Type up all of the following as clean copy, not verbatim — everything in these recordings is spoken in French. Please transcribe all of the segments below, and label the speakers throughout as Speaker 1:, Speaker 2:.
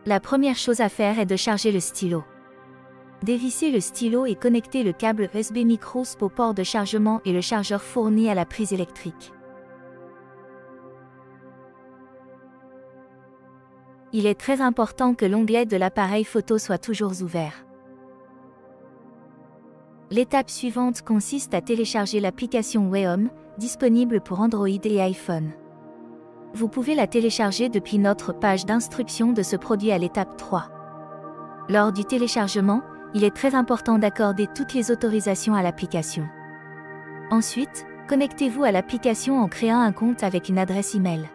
Speaker 1: La première chose à faire est de charger le stylo. Dévissez le stylo et connectez le câble USB micro au port de chargement et le chargeur fourni à la prise électrique. Il est très important que l'onglet de l'appareil photo soit toujours ouvert. L'étape suivante consiste à télécharger l'application Weom, disponible pour Android et iPhone. Vous pouvez la télécharger depuis notre page d'instruction de ce produit à l'étape 3. Lors du téléchargement, il est très important d'accorder toutes les autorisations à l'application. Ensuite, connectez-vous à l'application en créant un compte avec une adresse email.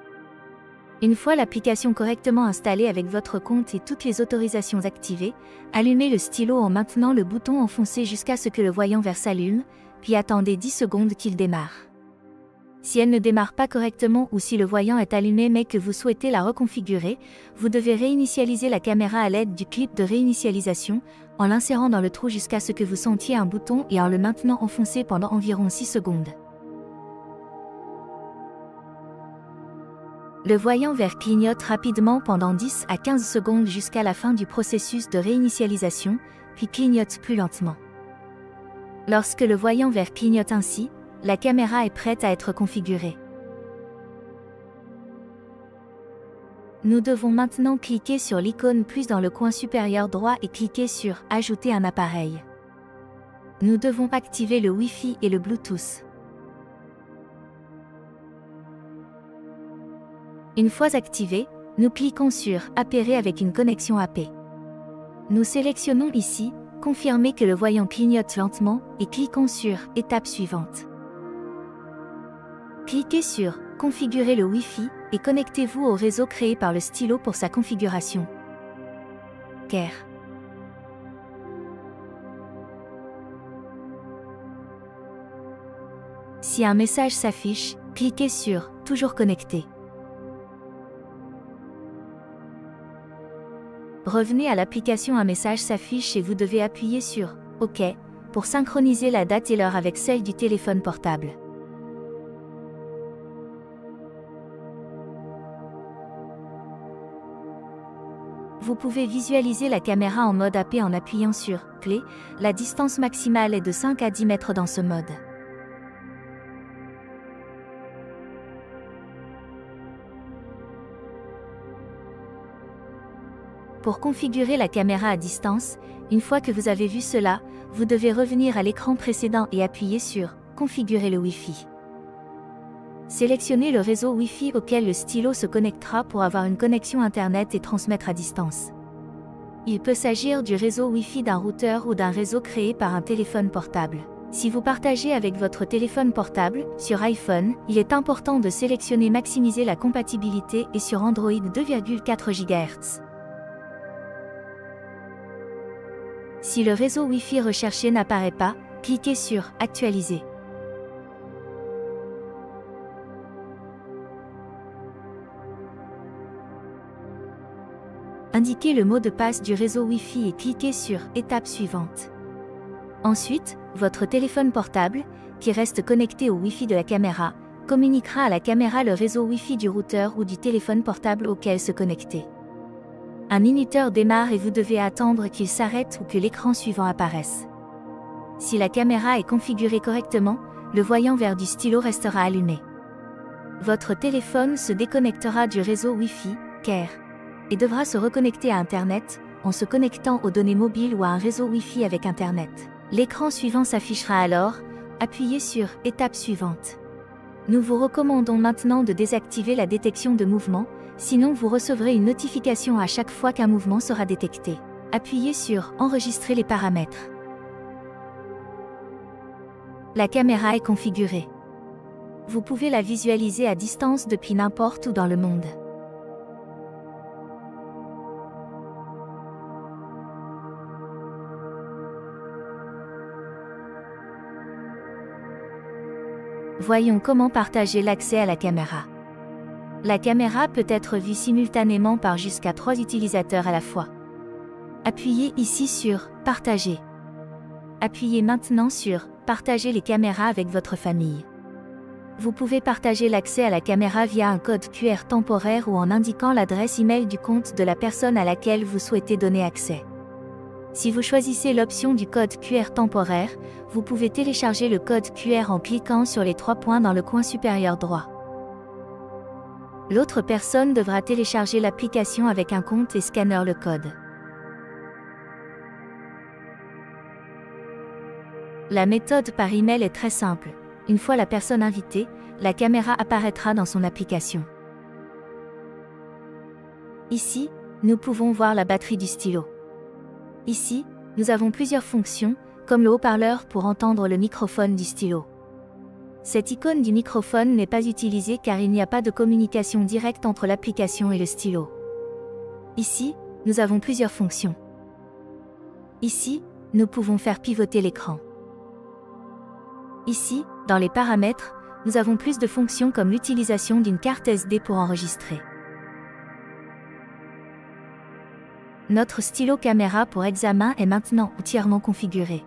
Speaker 1: Une fois l'application correctement installée avec votre compte et toutes les autorisations activées, allumez le stylo en maintenant le bouton enfoncé jusqu'à ce que le voyant vert s'allume, puis attendez 10 secondes qu'il démarre. Si elle ne démarre pas correctement ou si le voyant est allumé mais que vous souhaitez la reconfigurer, vous devez réinitialiser la caméra à l'aide du clip de réinitialisation, en l'insérant dans le trou jusqu'à ce que vous sentiez un bouton et en le maintenant enfoncé pendant environ 6 secondes. Le voyant vert clignote rapidement pendant 10 à 15 secondes jusqu'à la fin du processus de réinitialisation, puis clignote plus lentement. Lorsque le voyant vert clignote ainsi, la caméra est prête à être configurée. Nous devons maintenant cliquer sur l'icône plus dans le coin supérieur droit et cliquer sur « Ajouter un appareil ». Nous devons activer le Wi-Fi et le Bluetooth. Une fois activé, nous cliquons sur « Appairer avec une connexion AP ». Nous sélectionnons ici « Confirmer que le voyant clignote lentement » et cliquons sur « Étape suivante ». Cliquez sur « Configurer le Wi-Fi » et connectez-vous au réseau créé par le stylo pour sa configuration. Care. Si un message s'affiche, cliquez sur « Toujours connecté ». Revenez à l'application, un message s'affiche et vous devez appuyer sur « OK » pour synchroniser la date et l'heure avec celle du téléphone portable. Vous pouvez visualiser la caméra en mode AP en appuyant sur « Clé ». La distance maximale est de 5 à 10 mètres dans ce mode. Pour configurer la caméra à distance, une fois que vous avez vu cela, vous devez revenir à l'écran précédent et appuyer sur « Configurer le Wi-Fi ». Sélectionnez le réseau Wi-Fi auquel le stylo se connectera pour avoir une connexion Internet et transmettre à distance. Il peut s'agir du réseau Wi-Fi d'un routeur ou d'un réseau créé par un téléphone portable. Si vous partagez avec votre téléphone portable, sur iPhone, il est important de sélectionner Maximiser la compatibilité et sur Android 2,4 GHz. Si le réseau Wi-Fi recherché n'apparaît pas, cliquez sur « Actualiser ». Indiquez le mot de passe du réseau Wi-Fi et cliquez sur « Étape suivante ». Ensuite, votre téléphone portable, qui reste connecté au Wi-Fi de la caméra, communiquera à la caméra le réseau Wi-Fi du routeur ou du téléphone portable auquel se connecter. Un minuteur démarre et vous devez attendre qu'il s'arrête ou que l'écran suivant apparaisse. Si la caméra est configurée correctement, le voyant vert du stylo restera allumé. Votre téléphone se déconnectera du réseau Wi-Fi, Care, et devra se reconnecter à Internet, en se connectant aux données mobiles ou à un réseau Wi-Fi avec Internet. L'écran suivant s'affichera alors, appuyez sur « Étape suivante ». Nous vous recommandons maintenant de désactiver la détection de mouvement, sinon vous recevrez une notification à chaque fois qu'un mouvement sera détecté. Appuyez sur « Enregistrer les paramètres ». La caméra est configurée. Vous pouvez la visualiser à distance depuis n'importe où dans le monde. Voyons comment partager l'accès à la caméra. La caméra peut être vue simultanément par jusqu'à 3 utilisateurs à la fois. Appuyez ici sur « Partager ». Appuyez maintenant sur « Partager les caméras avec votre famille ». Vous pouvez partager l'accès à la caméra via un code QR temporaire ou en indiquant l'adresse email du compte de la personne à laquelle vous souhaitez donner accès. Si vous choisissez l'option du code QR temporaire, vous pouvez télécharger le code QR en cliquant sur les 3 points dans le coin supérieur droit. L'autre personne devra télécharger l'application avec un compte et scanner le code. La méthode par email est très simple. Une fois la personne invitée, la caméra apparaîtra dans son application. Ici, nous pouvons voir la batterie du stylo. Ici, nous avons plusieurs fonctions, comme le haut-parleur pour entendre le microphone du stylo. Cette icône du microphone n'est pas utilisée car il n'y a pas de communication directe entre l'application et le stylo. Ici, nous avons plusieurs fonctions. Ici, nous pouvons faire pivoter l'écran. Ici, dans les paramètres, nous avons plus de fonctions comme l'utilisation d'une carte SD pour enregistrer. Notre stylo caméra pour examen est maintenant entièrement configuré.